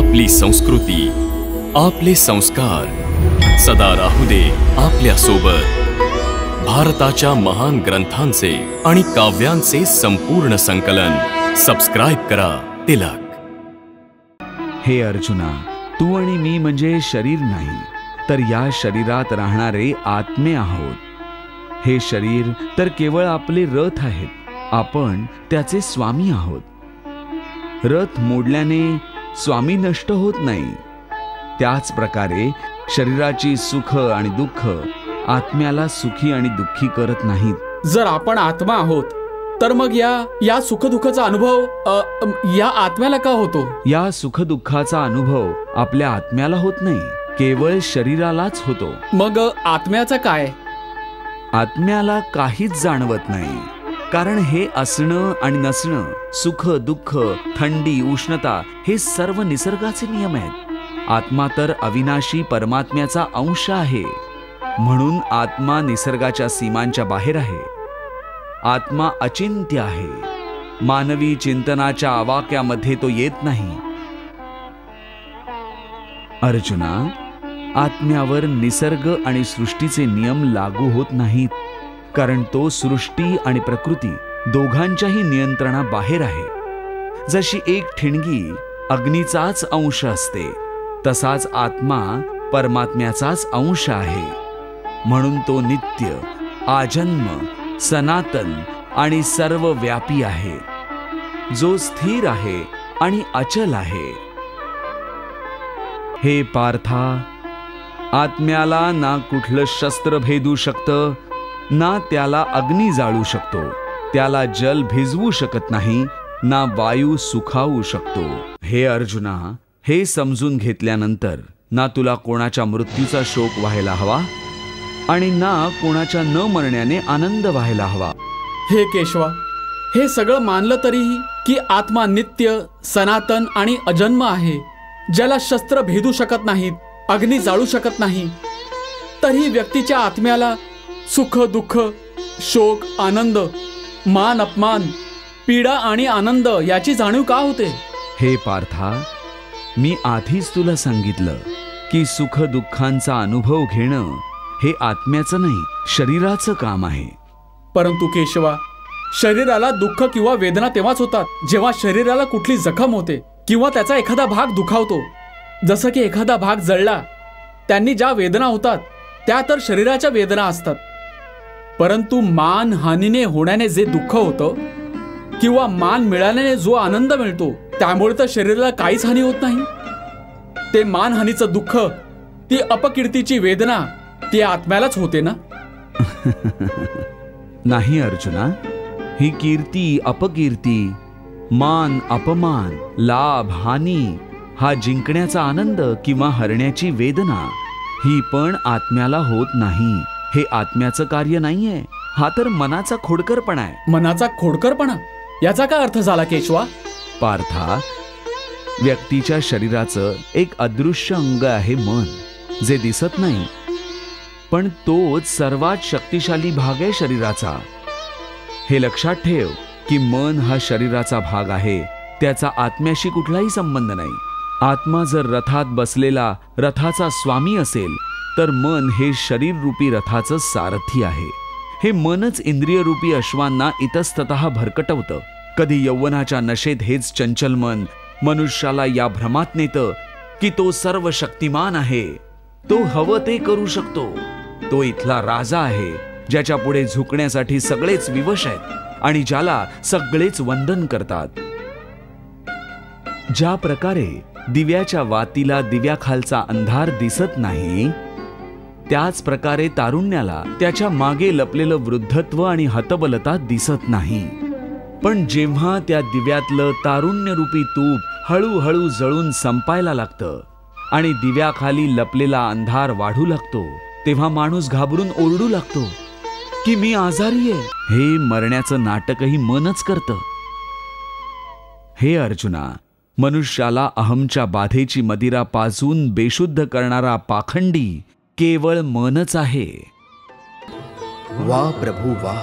आपली संस्कृती, आपले संस्कार सदा राहू दे आपल्या सोबत। भारताच्या महान ग्रंथांचे आणि काव्यांचे संपूर्ण संकलन सबस्क्राइब करा तिलक। हे अर्जुना, तू आणि मी म्हणजे शरीर नाही, तर या शरीरात राहणारे आत्मे आहोत। हे शरीर तर केवळ आपले रथ आहेत, आपण त्याचे स्वामी आहोत। रथ मोडल्याने स्वामी नष्ट होत नाही, त्याच प्रकारे शरीराची सुख आणि दुःख आत्म्याला सुखी आणि दुःखी करत नाहीत। जर आपण आत्मा आहोत तर मग या सुखदुःखाचा अनुभव या आत्म्याला का होतो? या सुखदुःखाचा अनुभव आपल्या आत्म्याला होत नाही, केवळ शरीरालाच होतो। मग आत्म्याचं काय? आत्म्याला काहीच जाणवत नाही, कारण हे असणं आणि नसणं, सुख दुःख, थंडी उष्णता हे सर्व निसर्गाचे नियम आहेत। आत्मा तर अविनाशी परमात्म्याचा अंश आहे, म्हणून आत्मा निसर्गाच्या सीमांच्या बाहेर आहे। आत्मा अचिंत्य आहे, मानवी चिंतनाच्या आवाक्यामध्ये तो येत नाही। अर्जुना, आत्म्यावर निसर्ग आणि सृष्टीचे नियम लागू होत नाहीत, कारण तो सृष्टी आणि प्रकृती दोघांच्याही नियंत्रणाबाहेर आहे। जशी एक ठिणगी अग्नीचाच अंश असते, तसाच आत्मा परमात्म्याचाच अंश आहे, म्हणून तो नित्य, आजन्म, सनातन आणि सर्वव्यापी आहे, जो स्थिर आहे आणि अचल आहे। हे पार्था, आत्म्याला ना कुठलं शस्त्र भेदू शकतं, ना त्याला अग्नी जाळू शकतो, त्याला जल भिजवू शकत नाही, ना वायू सुखावू शकतो। हे अर्जुना, हे समजून घेतल्यानंतर ना तुला कोणाच्या मृत्यूचा शोक व्हायला हवा आणि ना कोणाच्या न मरण्याने आनंद व्हायला हवा। हे केशवा, हे सगळं मानलं तरीही की आत्मा नित्य, सनातन आणि अजन्म आहे, ज्याला शस्त्र भेदू शकत नाहीत, अग्नी जाळू शकत नाही, तरीही व्यक्तीच्या आत्म्याला सुख दुःख, शोक आनंद, मान अपमान, पीडा आणि आनंद याची जाणीव का होते? हे पार्था, मी आधीच तुला सांगितलं की सुख दुःखांचा अनुभव घेणं हे आत्म्याचं नाही, शरीराचं काम आहे। परंतु केशवा, शरीराला दुःख किंवा वेदना तेव्हाच होतात जेव्हा शरीराला कुठली जखम होते किंवा त्याचा एखादा भाग दुखावतो। जसं की एखादा भाग जळला, त्यांनी ज्या वेदना होतात त्या तर शरीराच्या वेदना असतात, परंतु मान हानीने होण्याने जे दुःख होतं किंवा मान मिळाल्याने जो आनंद मिळतो, त्यामुळे तर शरीराला काहीच हानी होत नाही। ते मानहानीचं दुःख, ती अपकीर्तीची वेदना, ती आत्म्यालाच होते ना? नाही अर्जुना, ही कीर्ती अपकीर्ती, मान अपमान, लाभ हानी, हा जिंकण्याचा आनंद किंवा हरण्याची वेदना, ही पण आत्म्याला होत नाही। हे आत्म्याचं कार्य नाहीये, हा तर मनाचा खोडकरपणा आहे। मनाचा खोडकरपणा याचा काय अर्थ झाला केशवा? पार्था, व्यक्तीच्या शरीराचं एक अदृश्य अंग आहे मन, जे दिसत नाही, पण तोच सर्वात शक्तिशाली भाग आहे शरीराचा। हे लक्षात ठेव की मन हा शरीराचा भाग आहे, त्याचा आत्म्याशी कुठलाही संबंध नाही। आत्मा जर रथात बसलेला रथाचा स्वामी असेल, तर मन हे शरीर रूपी रथाचं सारथी आहे। हे मनच इंद्रिय रूपी अश्वांना इतस्ततः भरकटवतं। कधी यौवनाच्या नशेत हेच चंचल मन मनुष्याला या भ्रमात नेतं की तो सर्व शक्तिमान आहे, तो हवं ते करू शकतो, तो इथला राजा आहे, ज्याच्या पुढे झुकण्यासाठी सगळेच विवश आहेत आणि ज्याला सगळेच वंदन करतात। ज्या प्रकारे दिव्याच्या वातीला दिव्याखालचा अंधार दिसत नाही, त्याच प्रकारे तारुण्याला त्याच्या मागे लपलेलं वृद्धत्व आणि हतबलता दिसत नाही। पण जेव्हा त्या दिव्यातलं तारुण्यरूपी तूप हळूहळू जळून संपायला लागतं आणि दिव्याखाली लपलेला अंधार वाढू लागतो, तेव्हा माणूस घाबरून ओरडू लागतो की मी आजारी आहे। हे मरण्याचं नाटकही मनच करतं। हे अर्जुना, मनुष्याला अहमच्या बाधेची मदिरा पाजून बेशुद्ध करणारा पाखंडी केवळ मनच आहे। वाह प्रभू वाह,